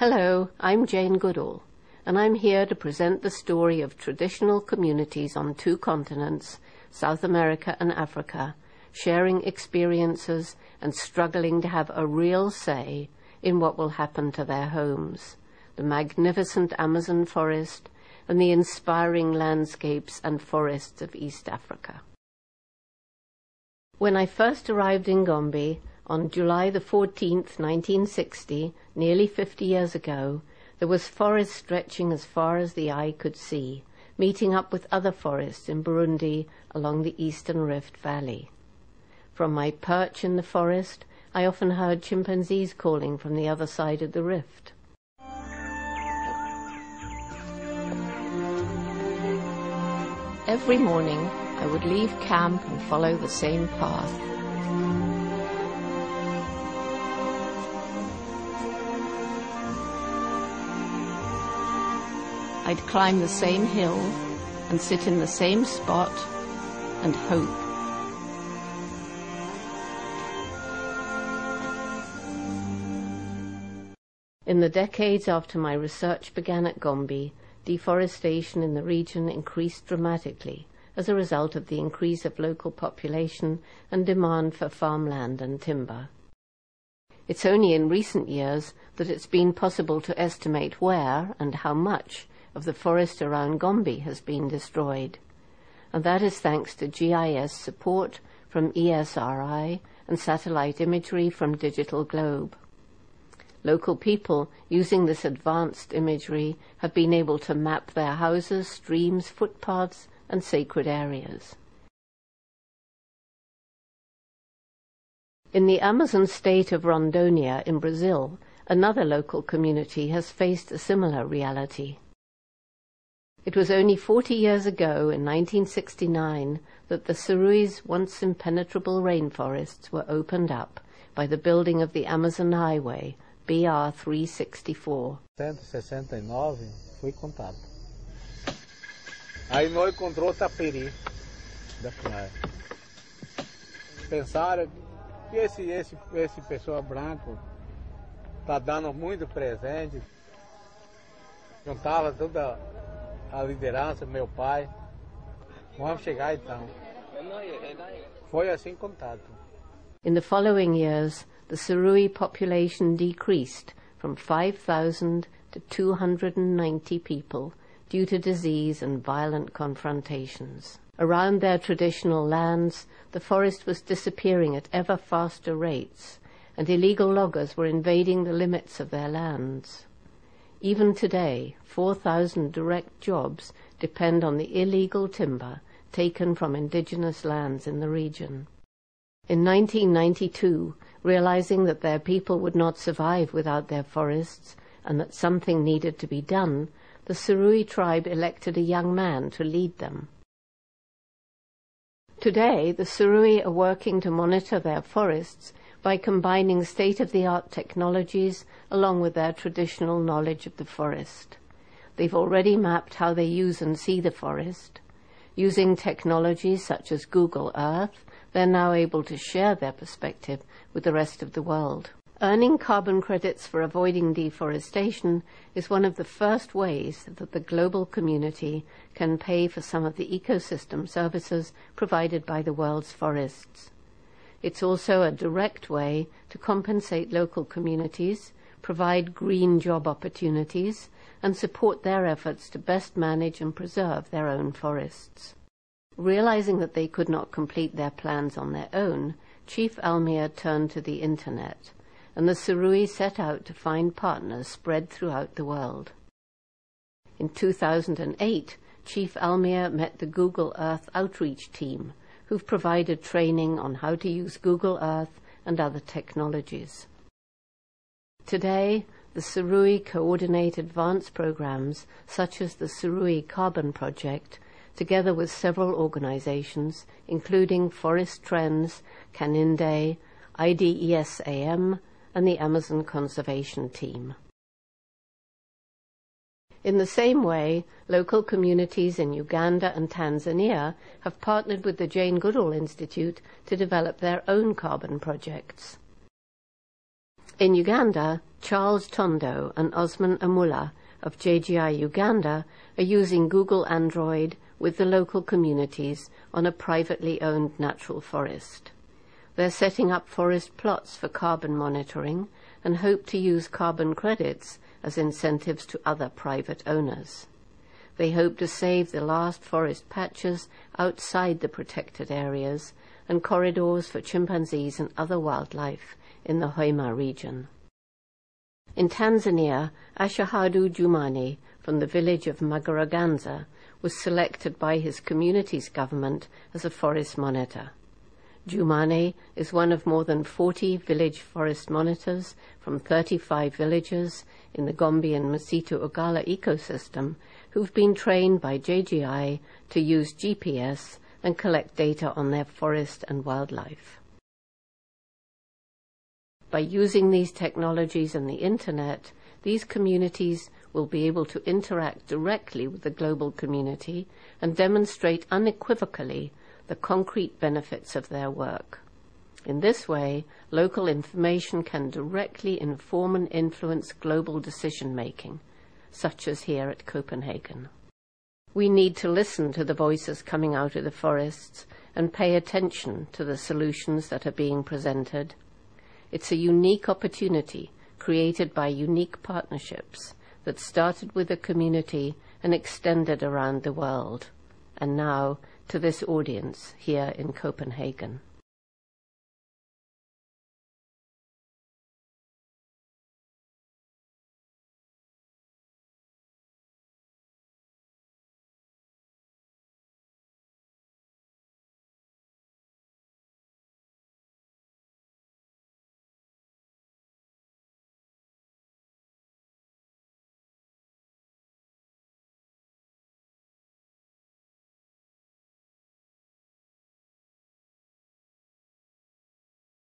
Hello, I'm Jane Goodall, and I'm here to present the story of traditional communities on two continents, South America and Africa, sharing experiences and struggling to have a real say in what will happen to their homes, the magnificent Amazon forest and the inspiring landscapes and forests of East Africa. When I first arrived in Gombe, on July the 14th, 1960, nearly 50 years ago, there was forest stretching as far as the eye could see, meeting up with other forests in Burundi along the Eastern Rift Valley. From my perch in the forest, I often heard chimpanzees calling from the other side of the rift. Every morning, I would leave camp and follow the same path. I'd climb the same hill and sit in the same spot and hope. In the decades after my research began at Gombe, deforestation in the region increased dramatically as a result of the increase of local population and demand for farmland and timber. It's only in recent years that it's been possible to estimate where and how much of the forest around Gombe has been destroyed, and that is thanks to GIS support from ESRI and satellite imagery from Digital Globe. Local people using this advanced imagery have been able to map their houses, streams, footpaths, and sacred areas. In the Amazon state of Rondônia in Brazil, another local community has faced a similar reality. It was only 40 years ago, in 1969, that the Surui's once impenetrable rainforests were opened up by the building of the Amazon Highway, BR 364. 169 foi contado. Aí nós encontrou taperi da praia. Pensaram que esse pessoa branco tá dando muito presente. Juntava toda a liderança, meu pai. Vamos chegar então. Foi assim contado. In the following years, the Surui population decreased from 5,000 to 290 people due to disease and violent confrontations. Around their traditional lands, the forest was disappearing at ever faster rates, and illegal loggers were invading the limits of their lands. Even today, 4,000 direct jobs depend on the illegal timber taken from indigenous lands in the region. In 1992, realizing that their people would not survive without their forests and that something needed to be done, the Surui tribe elected a young man to lead them. Today, the Surui are working to monitor their forests by combining state-of-the-art technologies along with their traditional knowledge of the forest. They've already mapped how they use and see the forest. Using technologies such as Google Earth, they're now able to share their perspective with the rest of the world. Earning carbon credits for avoiding deforestation is one of the first ways that the global community can pay for some of the ecosystem services provided by the world's forests. It's also a direct way to compensate local communities, provide green job opportunities, and support their efforts to best manage and preserve their own forests. Realizing that they could not complete their plans on their own, Chief Almir turned to the Internet, and the Surui set out to find partners spread throughout the world. In 2008, Chief Almir met the Google Earth outreach team, who've provided training on how to use Google Earth and other technologies. Today, the Surui coordinate advanced programs such as the Surui Carbon Project, together with several organizations, including Forest Trends, Caninde, IDESAM, and the Amazon Conservation Team. In the same way, local communities in Uganda and Tanzania have partnered with the Jane Goodall Institute to develop their own carbon projects. In Uganda, Charles Tondo and Osman Amula of JGI Uganda are using Google Android with the local communities on a privately owned natural forest. They're setting up forest plots for carbon monitoring and hope to use carbon credits as incentives to other private owners. They hope to save the last forest patches outside the protected areas and corridors for chimpanzees and other wildlife in the Hoima region. In Tanzania, Ashahadu Jumani from the village of Magaraganza was selected by his community's government as a forest monitor. Jumani is one of more than 40 village forest monitors from 35 villages in the Gombe and Msitu Ugala ecosystem who've been trained by JGI to use GPS and collect data on their forest and wildlife. By using these technologies and the Internet, these communities will be able to interact directly with the global community and demonstrate unequivocally the concrete benefits of their work. In this way, local information can directly inform and influence global decision-making, such as here at Copenhagen. We need to listen to the voices coming out of the forests and pay attention to the solutions that are being presented. It's a unique opportunity created by unique partnerships that started with a community and extended around the world, and now to this audience here in Copenhagen.